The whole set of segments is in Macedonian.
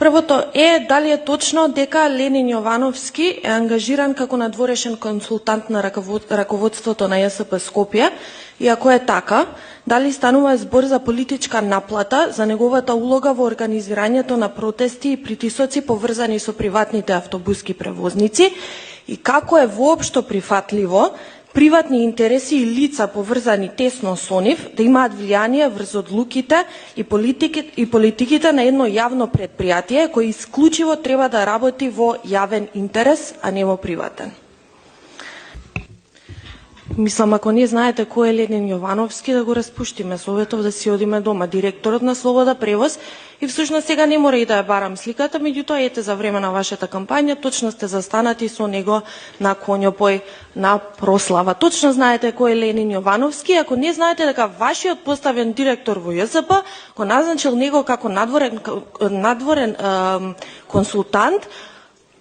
Првото е дали е точно дека Ленин Јовановски е ангажиран како надворешен консултант на раководството на ЈСП Скопје, и ако е така, дали станува збор за политичка наплата за неговата улога во организирањето на протести и притисоци поврзани со приватните автобуски превозници, и како е воопшто прифатливо приватни интереси и лица поврзани тесно со нив да имаат влијание врз одлуките и политиките на едно јавно предпријатие кој исклучиво треба да работи во јавен интерес, а не во приватен. Мислам, ако не знаете кој е Ленин Јовановски, да го распуштиме Советов, да си одиме дома. Директорот на Слобода превоз, и всушност сега не мора и да ја барам сликата, меѓутоа ете за време на вашата кампања точно сте застанати со него на коњопој на прослава. Точно знаете кој е Ленин Јовановски. Ако не знаете дека вашиот поставен директор во ЈСП го назначил него како надворен консултант,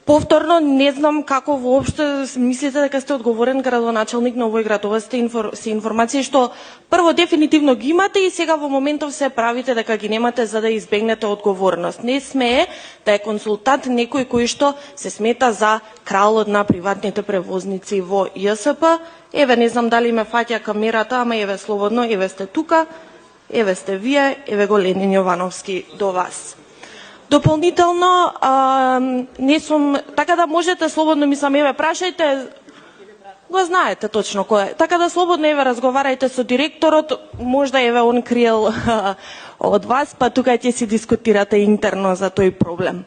повторно не знам како воопшто мислите дека сте одговорен градоначелник на овој град. Ова се информации што прво дефинитивно ги имате и сега во моментов се правите дека ги немате за да избегнете одговорност. Не смее да е консултант некој кој што се смета за кралот на приватните превозници во ЈСП. Еве не знам дали ме фаќа камерата, ама еве слободно, еве сте тука, еве сте вие, еве го Ленин Јовановски до вас. Дополнително, не сум, така да можете слободно, мислам, еве прашајте, го знаете точно кој е. Така да слободно еве разговарајте со директорот, можда еве он криел од вас, па тука ќе си дискутирате интерно за тој проблем.